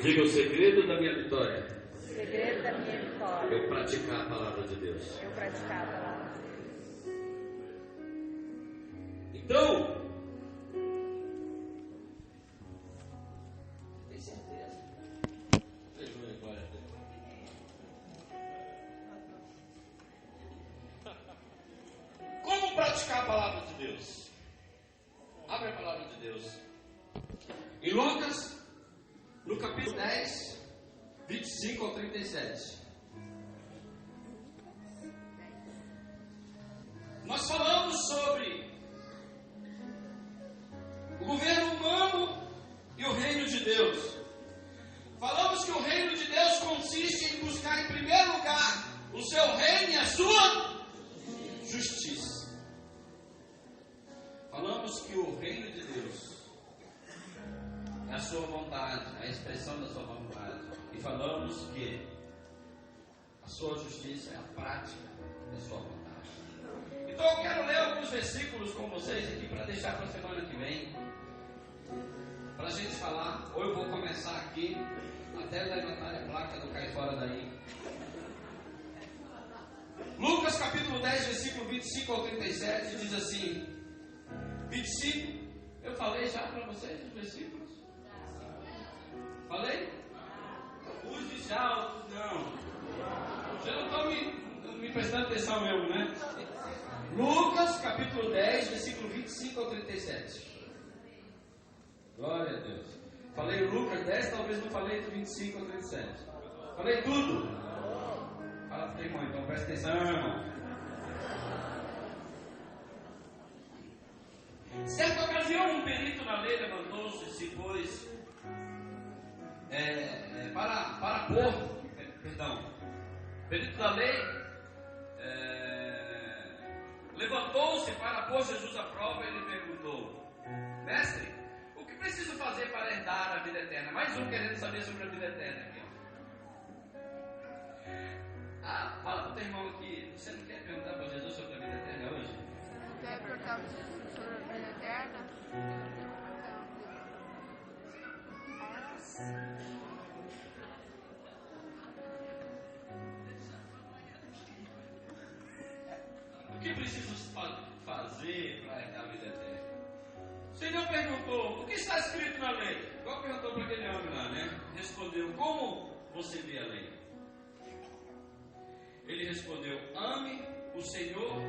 Diga: o segredo da minha vitória. O segredo da minha vitória. Eu praticar a palavra de Deus. Eu praticar a palavra de Deus. Então, tem certeza? Aleluia, glória a Deus. Como praticar a palavra de Deus? Abre a palavra de Deus. Em Lucas, no capítulo 10, 25 ao 37. Nós falamos sobre o governo humano e o reino de Deus. Falamos que o reino de Deus consiste em buscar em primeiro lugar o seu reino e a sua justiça. Falamos sua justiça é a prática da sua vontade. Então eu quero ler alguns versículos com vocês aqui para deixar para a semana que vem, para a gente falar. Ou eu vou começar aqui, até levantar a placa, não cair fora daí. Lucas capítulo 10, versículo 25 ao 37, diz assim: 25, eu falei já para vocês os versículos? Falei? Use já, outros não. Vocês não estão me prestando atenção mesmo, né? Lucas capítulo 10, versículo 25 ao 37. Glória a Deus. Falei Lucas 10, talvez não falei do 25 ao 37. Falei tudo. Fala para o teu irmão, então presta atenção, irmão. Certa ocasião, um perito na lei levantou-se e se pôs para pôr, perito da lei levantou-se para pôr Jesus à prova e lhe perguntou: Mestre, o que preciso fazer para herdar a vida eterna? Mais um querendo saber sobre a vida eterna aqui, ó. Fala para o teu irmão aqui, você não quer perguntar para Jesus sobre a vida eterna hoje? Não quer perguntar para Jesus sobre a vida eterna? O que preciso fazer para herdar a vida eterna? O Senhor perguntou: o que está escrito na lei? Igual perguntou para aquele homem lá, né? Respondeu: como você vê a lei? Ele respondeu: ame o Senhor,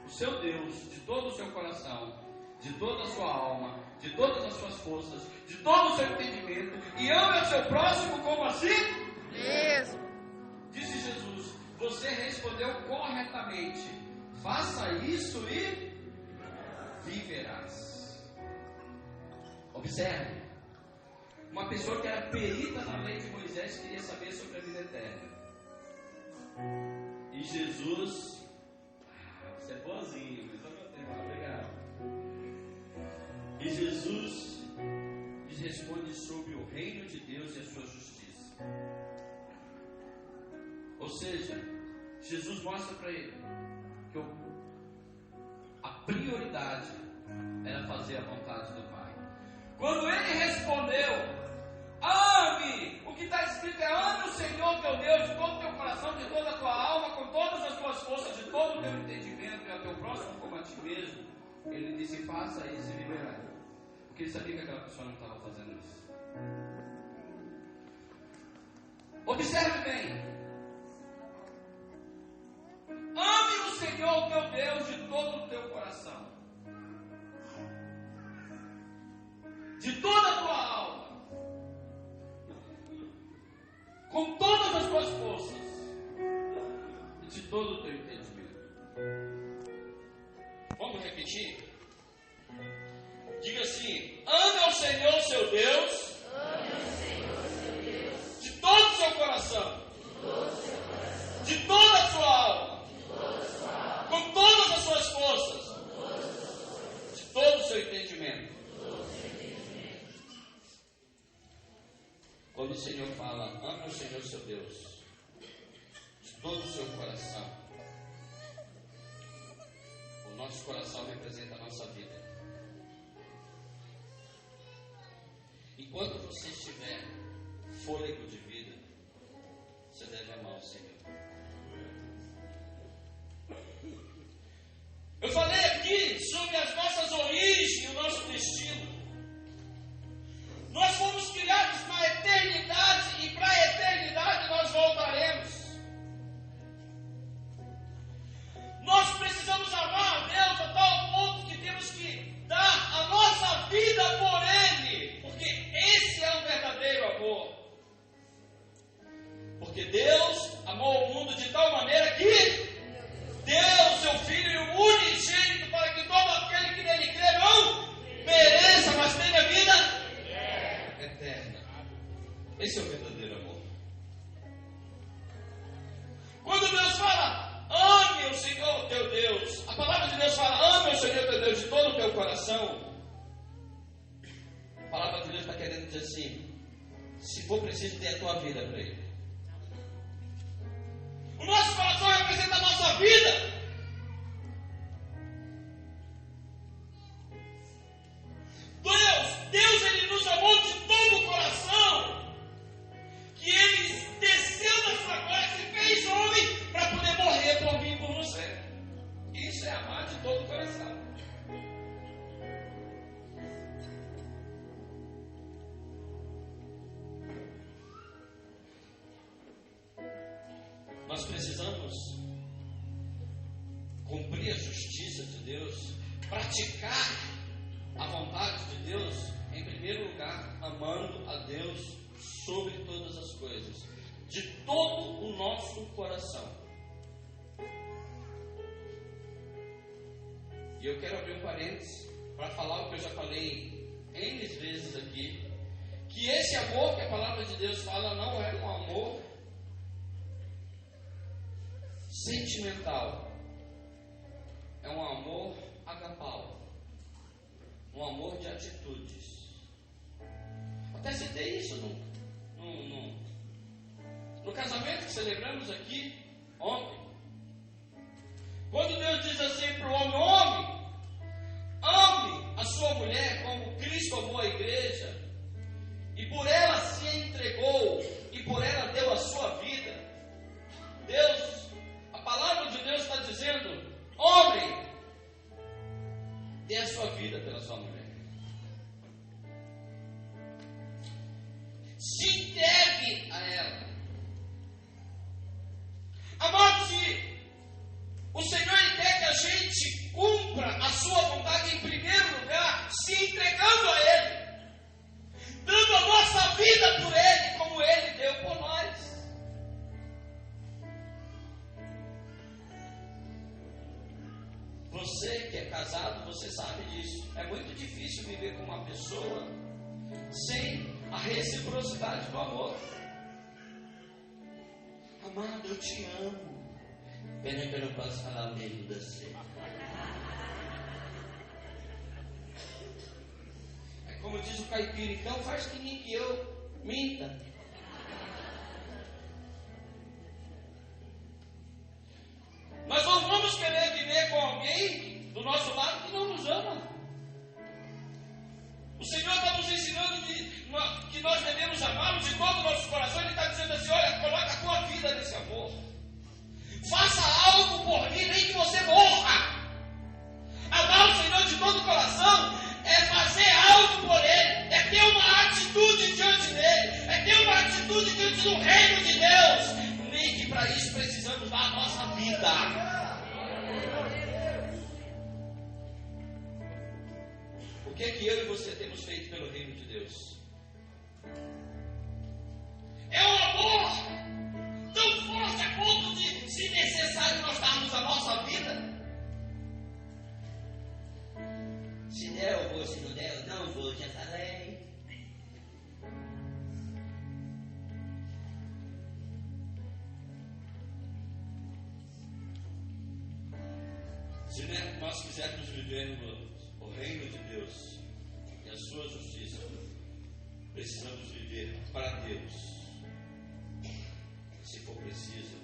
o seu Deus, de todo o seu coração, de toda a sua alma, de todas as suas forças, de todo o seu entendimento, e ame o seu próximo como a si mesmo. Disse Jesus: você respondeu corretamente. Faça isso e viverás. Observe. Uma pessoa que era perita na lei de Moisés queria saber sobre a vida eterna. E Jesus, você é boazinho, mas só meu tempo, obrigado. E Jesus lhes responde sobre o reino de Deus e a sua justiça. Ou seja, Jesus mostra para ele que a prioridade era fazer a vontade do Pai. Quando ele respondeu: ame, o que está escrito é: ame o Senhor teu Deus de todo o teu coração, de toda a tua alma, com todas as tuas forças, de todo o teu entendimento, e ao teu próximo como a ti mesmo. Ele disse: faça isso e viverá. Porque ele sabia que aquela pessoa não estava fazendo isso. Observe bem. Ame o Senhor teu Deus de todo o teu coração, de toda a tua alma, com todas as tuas forças e de todo o teu entendimento. Vamos repetir? Diga assim: ame ao Senhor seu Deus, de todo o seu coração, de toda a sua alma, com todas as suas forças, de todo o seu entendimento. Quando o Senhor fala: ame o Senhor seu Deus de todo o seu coração, o nosso coração representa a nossa vida. Enquanto você estiver fôlego de vida, você deve amar o Senhor. Eu falei aqui sobre as nossas origens e o nosso destino. Nós fomos criados para a eternidade e para a eternidade nós voltaremos. Nós precisamos amar a Deus a tal ponto que temos que dar a nossa vida por Ele, porque esse é o verdadeiro amor. Porque Deus amou o mundo de tal maneira que deu o seu Filho unigênito para que todo aquele que nele crê não pereça, mas tenha vida eterna. Esse é o verdadeiro amor. Quando Deus fala: ame o Senhor teu Deus, a palavra de Deus fala: ame o Senhor teu Deus de todo o teu coração. A palavra de Deus está querendo dizer assim: se for preciso, dê a tua vida para Ele. O nosso cumprir a justiça de Deus, praticar a vontade de Deus, em primeiro lugar, amando a Deus sobre todas as coisas, de todo o nosso coração. E eu quero abrir um parênteses para falar o que eu já falei N vezes aqui, que esse amor que a palavra de Deus fala não é um amor sentimental, é um amor agapau, um amor de atitudes. Até citei isso no casamento que celebramos aqui ontem. Quando Deus diz assim para o homem, ame a sua mulher como Cristo amou a igreja, e por ela se entregou, e por ela deu a sua vida. Deus, a palavra de Deus está dizendo, homem, dê a sua vida pela sua mulher. Se entregue a ela. Amados, o Senhor ele quer que a gente cumpra a sua vontade em primeiro lugar, se entregando a Ele, dando a nossa vida por Ele, como Ele deu por nós. Você que é casado, você sabe disso. É muito difícil viver com uma pessoa sem a reciprocidade do amor. Amado, eu te amo. Pena que eu não posso falar o mesmo de você. É como diz o caipira, então faz que nem que eu minta. Nós não vamos querer viver com alguém do nosso lado que não nos ama. O Senhor está nos ensinando que nós devemos amá-lo de todo o nosso coração. Ele está dizendo assim, olha, coloca a tua vida nesse amor. Faça algo por mim, nem que você morra. Amar o Senhor de todo o coração é fazer algo por Ele, é ter uma atitude diante dEle, é ter uma atitude diante do reino de Deus. Nem que para isso precisamos dar a nossa vida. O que é que eu e você temos feito pelo reino de Deus? É um amor tão forte a ponto de, se necessário, nós darmos a nossa vida. Se der, eu vou. Se não der, eu não vou. Já falei. Se nós quisermos viver o reino de Deus e a sua justiça, precisamos viver para Deus. Se for preciso,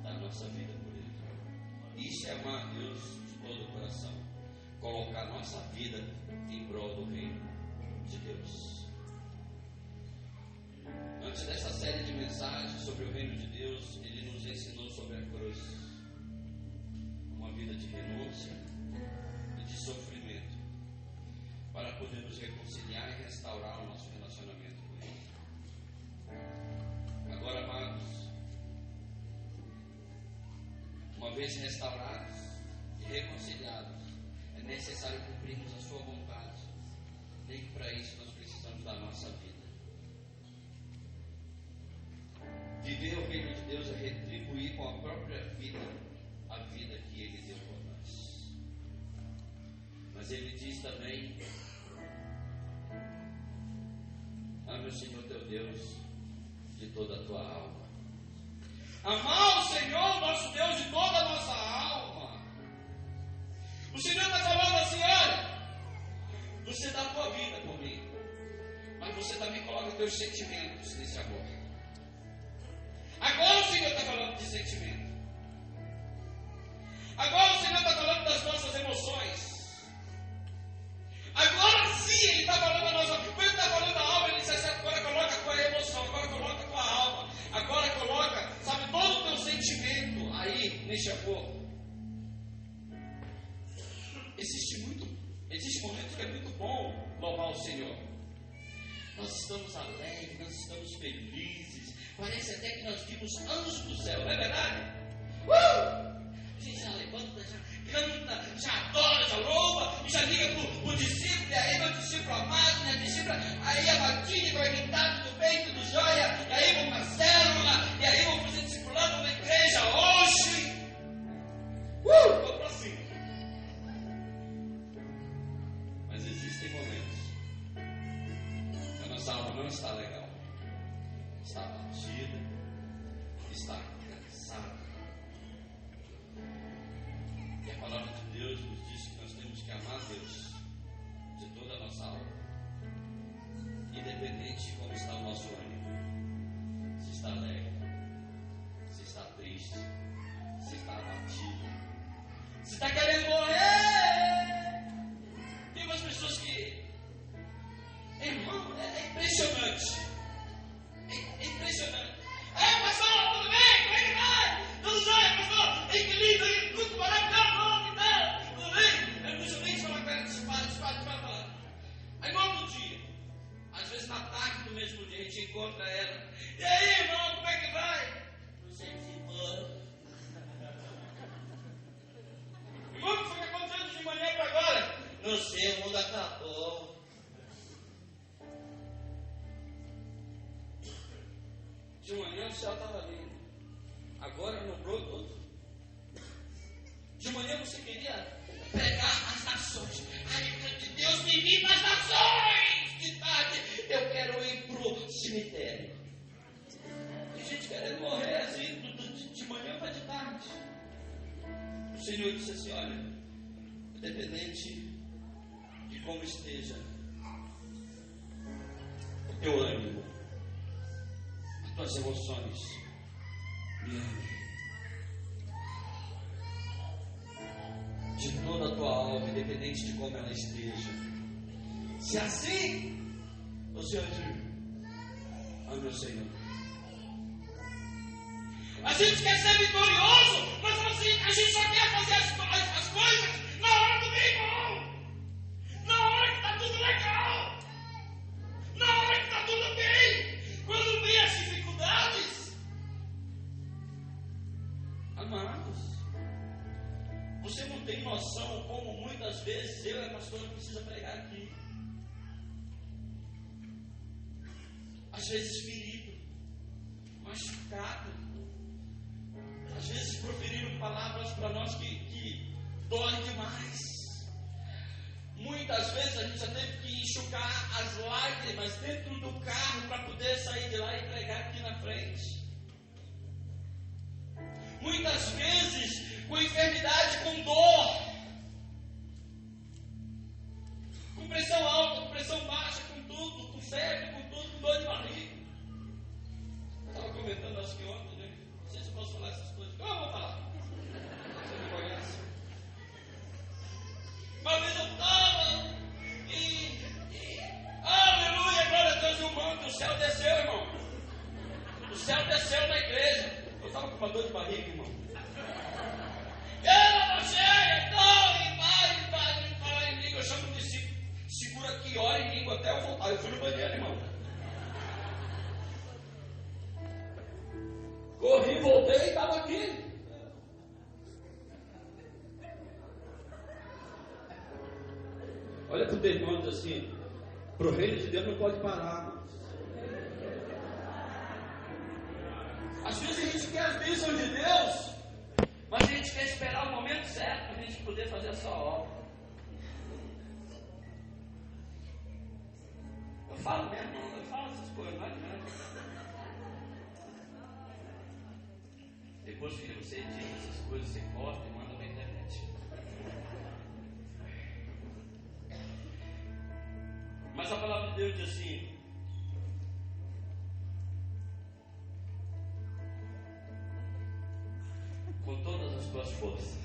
dar nossa vida por Ele. Isso é amar a Deus de todo o coração. Colocar nossa vida em prol do reino de Deus. Antes dessa série de mensagens sobre o reino de Deus, Ele nos ensinou sobre a cruz. Uma vida de renúncia e de sofrimento, para podermos reconciliar e restaurar o nosso relacionamento com Ele. Agora, amados, uma vez restaurados e reconciliados, é necessário cumprirmos a sua vontade. Nem que para isso nós precisamos da nossa vida. Viver o reino de Deus é retribuir com a própria vida a vida que Ele deu por nós. Mas Ele diz também: ame o Senhor teu Deus de toda a tua alma. Amar o Senhor nosso Deus de toda a nossa alma. O Senhor está falando assim: olha, você dá a tua vida por mim, mas você também coloca os teus sentimentos nesse amor. Agora o Senhor está falando de sentimento. Agora o Senhor está falando das nossas emoções. Agora sim Ele está falando da nossa. Quando Ele está falando da alma, Ele diz assim: agora coloca a tua emoção, agora coloca a tua alma, agora coloca, sabe, todo o teu sentimento aí neste amor. Existe momentos que é muito bom louvar o Senhor. Nós estamos alegres, nós estamos felizes. Parece até que nós vimos anjos do céu, não é verdade? A gente já levanta, já você, o mundo acabou. De manhã o céu estava lindo, agora nublou tudo. De manhã você queria pregar as nações. Ai, Deus me livre as nações! De tarde eu quero ir pro cemitério. Tem gente querendo morrer assim, de manhã para de tarde. O Senhor disse assim: olha, independente de como esteja o teu ânimo, as tuas emoções, me ame. De toda a tua alma, independente de como ela esteja. Se assim, o Senhor diz: ame o Senhor. A gente quer ser vitorioso, mas assim, a gente só quer fazer as coisas na hora do bem bom, na hora que está tudo legal, na hora que está tudo bem. Quando vem as dificuldades, amados, você não tem noção como muitas vezes eu e a pastora precisa pregar aqui. Às vezes ferido, machucado, às vezes proferiram palavras para nós que doem demais. Muitas vezes a gente já teve que enxugar as lágrimas dentro do carro para poder sair de lá e pregar aqui na frente. Muitas vezes com enfermidade, com dor, com pressão alta, com pressão baixa, com tudo, com febre, com tudo, com dor de barriga. Eu estava comentando acho que ontem, né? Não sei se eu posso falar essas coisas. Eu vou falar. Você me conhece. Uma vez eu estava aleluia, glória a Deus, o manto, o céu desceu, irmão. O céu desceu na igreja. Eu estava com uma dor de barriga, irmão. Ela não chega, e vai, falar em língua. Eu chamo de segura aqui, ora em língua até eu voltar. Eu fui no banheiro, irmão. Corri, voltei e estava aqui. Olha para o teu irmão e diz assim: para o reino de Deus não pode parar. Às vezes a gente quer as bênçãos de Deus, mas a gente quer esperar o momento certo para a gente poder fazer a sua obra. Eu falo mesmo, eu falo essas coisas, não adianta. Depois que você edita essas coisas, você corta e manda para a internet. Mas a palavra de Deus diz assim: com todas as tuas forças.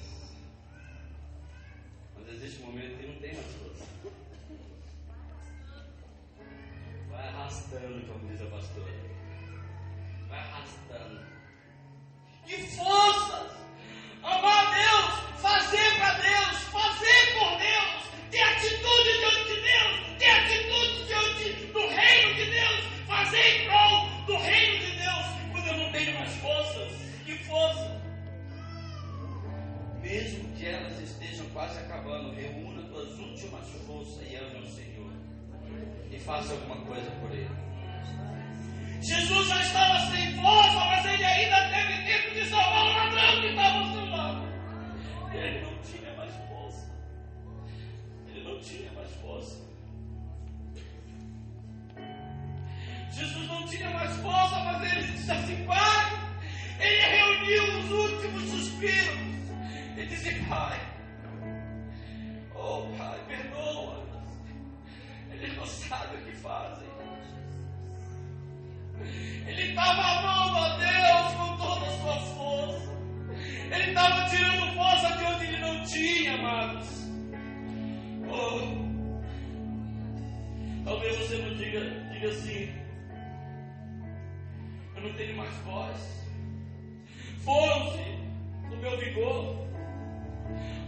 Mas existe um momento que não tem mais força. Vai arrastando, como diz a pastora. Vai arrastando. Que forças! Amar a Deus, fazer para Deus, fazer por Deus, ter atitude diante de Deus, ter atitude diante do reino de Deus, fazer em prol do reino de Deus, quando eu não tenho mais forças. Que força! Mesmo que elas estejam quase acabando, reúna tuas últimas forças e ame ao Senhor. E faça alguma coisa por Ele. Jesus já estava sem força, mas Ele ainda teve tempo de salvar o ladrão que estava ao seu lado. Ele não tinha mais força. Ele não tinha mais força. Jesus não tinha mais força, mas Ele disse assim: Pai. Ele reuniu os últimos suspiros. E disse: Pai, oh Pai, perdoa. Eles não sabem o que fazem. Ele estava amando a Deus com toda a sua força. Ele estava tirando força de onde ele não tinha, amados. Oh, talvez você não diga assim: eu não tenho mais voz. Foram-se o meu vigor,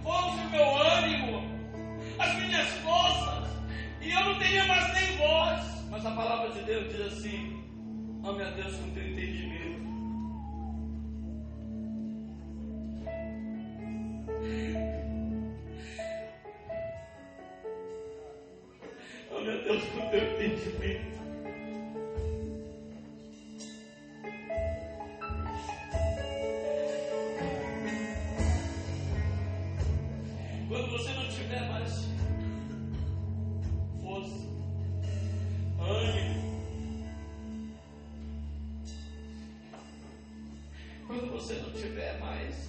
foram-se o meu ânimo, as minhas forças, e eu não tenho mais nem voz. Mas a palavra de Deus diz assim: ame a Deus com teu entendimento. o teu entendimento. Quando você não tiver mais força, ânimo, quando você não tiver mais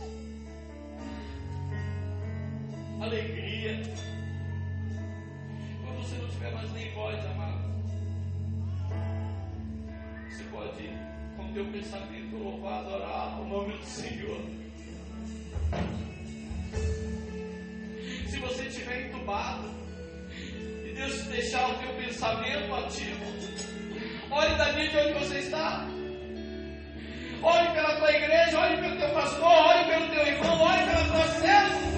alegria, quando você não tiver mais nem voz, amado, você pode, com teu pensamento, louvar, adorar o nome do Senhor. Se você estiver entubado e Deus te deixar o teu pensamento ativo, olhe dali de onde você está, olhe pela tua igreja, olhe pelo teu pastor, olhe pelo teu irmão, olhe pela tua célula.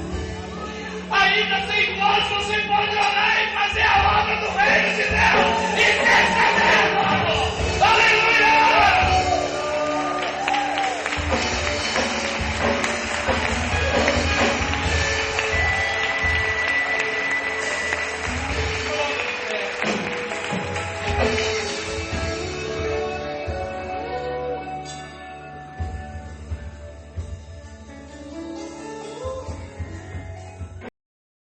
Ainda sem voz você pode orar e fazer a obra do reino de Deus. E